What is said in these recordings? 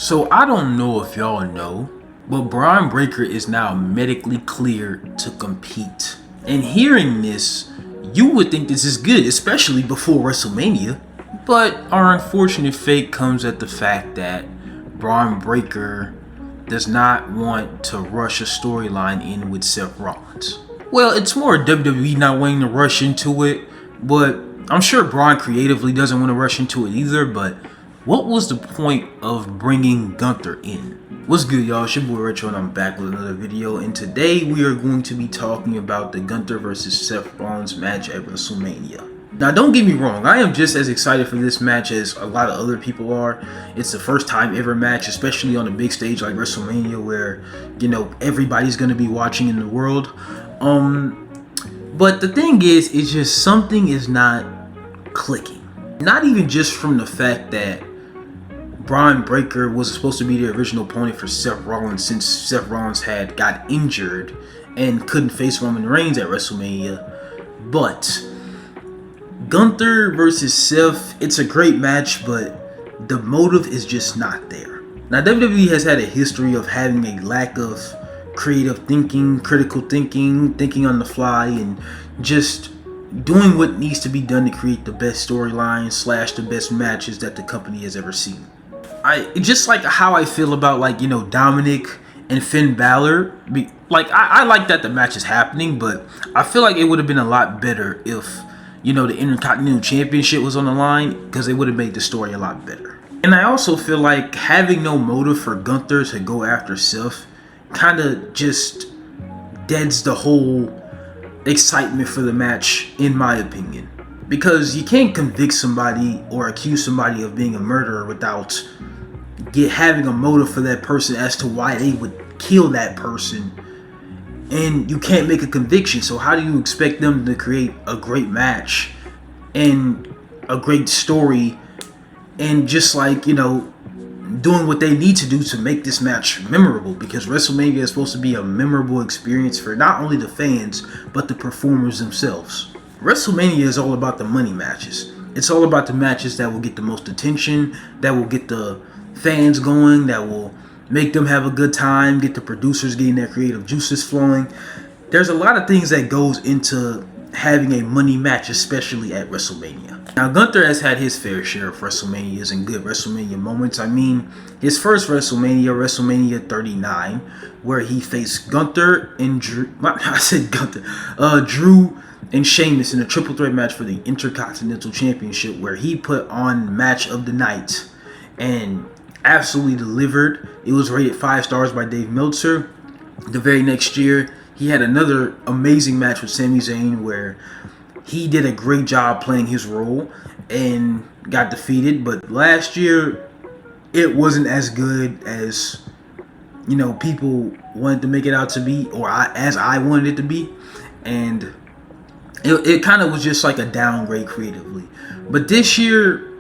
So I don't know if y'all know, but Braun Breaker is now medically cleared to compete. And hearing this, you would think this is good, especially before WrestleMania. But our unfortunate fate comes at the fact that Braun Breaker does not want to rush a storyline in with Seth Rollins. Well, it's more WWE not wanting to rush into it, but I'm sure Braun creatively doesn't want to rush into it either. But what was the point of bringing Gunther in? What's good, y'all? It's your boy Retro and I'm back with another video, and today we are going to be talking about the Gunther versus Seth Rollins match at WrestleMania. Now, don't get me wrong, I am just as excited for this match as a lot of other people are. It's the first time ever match, especially on a big stage like WrestleMania where, you know, everybody's going to be watching in the world. But the thing is, it's just something is not clicking. Not even just from the fact that Braun Breaker was supposed to be the original opponent for Seth Rollins, since Seth Rollins had got injured and couldn't face Roman Reigns at WrestleMania. But Gunther versus Seth, it's a great match, but the motive is just not there. Now, WWE has had a history of having a lack of creative thinking, critical thinking, thinking on the fly, and just doing what needs to be done to create the best storyline / the best matches that the company has ever seen. Just like how I feel about, like, you know, Dominic and Finn Balor. I like that the match is happening, but I feel like it would have been a lot better if, you know, the Intercontinental Championship was on the line, because it would have made the story a lot better. And I also feel like having no motive for Gunther to go after Seth kind of just deads the whole excitement for the match, in my opinion. Because you can't convict somebody or accuse somebody of being a murderer without having a motive for that person as to why they would kill that person. And you can't make a conviction, so how do you expect them to create a great match and a great story and just, like, you know, doing what they need to do to make this match memorable? Because WrestleMania is supposed to be a memorable experience for not only the fans, but the performers themselves. WrestleMania is all about the money matches. It's all about the matches that will get the most attention, that will get the fans going, that will make them have a good time, get the producers getting their creative juices flowing. There's a lot of things that goes into having a money match, especially at WrestleMania. Now, Gunther has had his fair share of WrestleManias and good WrestleMania moments. I mean, his first WrestleMania, WrestleMania 39, where he faced Gunther and Drew and Sheamus in a triple threat match for the Intercontinental Championship, where he put on match of the night and absolutely delivered. It was rated 5 stars by Dave Meltzer. The very next year, he had another amazing match with Sami Zayn where he did a great job playing his role and got defeated. But last year, it wasn't as good as, you know, people wanted to make it out to be, or as I wanted it to be. And it kind of was just like a downgrade creatively. But this year,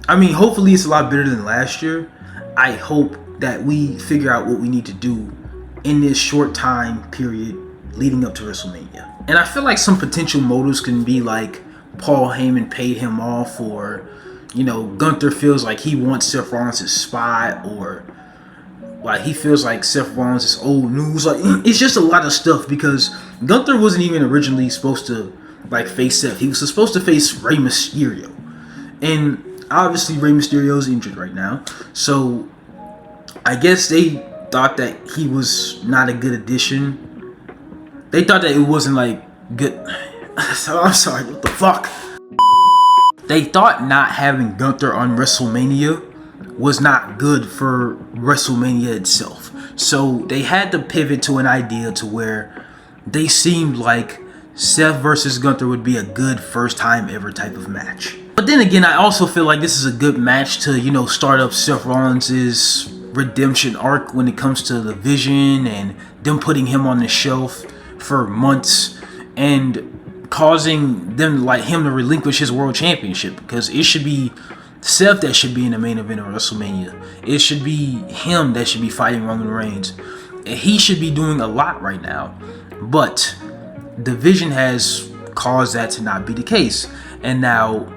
I mean, hopefully it's a lot better than last year. I hope that we figure out what we need to do in this short time period leading up to WrestleMania. And I feel like some potential motives can be like Paul Heyman paid him off, or, you know, Gunther feels like he wants Seth Rollins' spot, or like he feels like Seth Rollins is old news. Like, it's just a lot of stuff, because Gunther wasn't even originally supposed to, like, face Seth. He was supposed to face Rey Mysterio. And obviously Rey Mysterio is injured right now, so I guess they thought that he was not a good addition. They thought that it wasn't, like, good. I'm sorry, what the fuck? They thought not having Gunther on WrestleMania was not good for WrestleMania itself. So they had to pivot to an idea to where they seemed like Seth versus Gunther would be a good first time ever type of match. But then again, I also feel like this is a good match to, you know, start up Seth Rollins' redemption arc when it comes to the Vision and them putting him on the shelf for months and causing them, like, him to relinquish his world championship, because it should be Seth that should be in the main event of WrestleMania. It should be him that should be fighting Roman Reigns. He should be doing a lot right now, but the Vision has caused that to not be the case. And now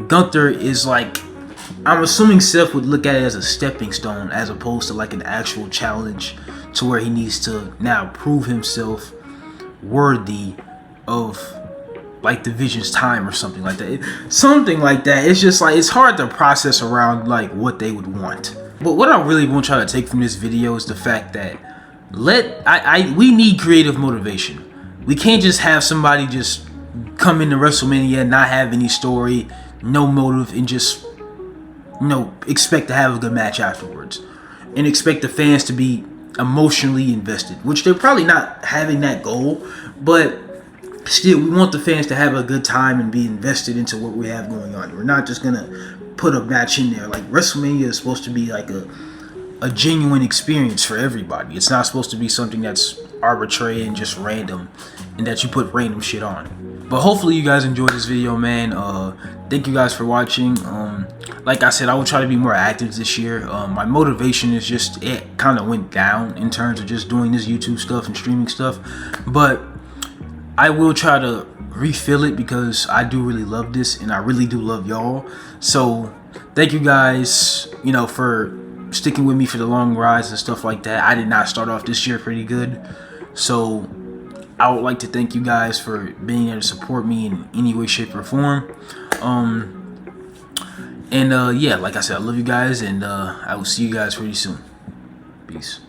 Gunther is, like, I'm assuming Seth would look at it as a stepping stone as opposed to like an actual challenge to where he needs to now prove himself worthy of like Division's time or something like that. Something like that. It's just like, it's hard to process around like what they would want. But what I really want to try to take from this video is the fact that we need creative motivation. We can't just have somebody just come into WrestleMania and not have any story, no motive, and just, you know, expect to have a good match afterwards, and expect the fans to be emotionally invested, which they're probably not having that goal, but still, we want the fans to have a good time and be invested into what we have going on. We're not just gonna put a match in there. Like, WrestleMania is supposed to be like a genuine experience for everybody. It's not supposed to be something that's arbitrary and just random, and that you put random shit on. But hopefully you guys enjoyed this video, man. Thank you guys for watching. Like I said, I will try to be more active this year. My motivation is just, it kind of went down in terms of just doing this YouTube stuff and streaming stuff, but I will try to refill it because I do really love this, and I really do love y'all. So thank you guys, you know, for sticking with me for the long rides and stuff like that. I did not start off this year pretty good, so I would like to thank you guys for being there to support me in any way, shape, or form. Yeah, like I said, I love you guys, and I will see you guys pretty soon. Peace.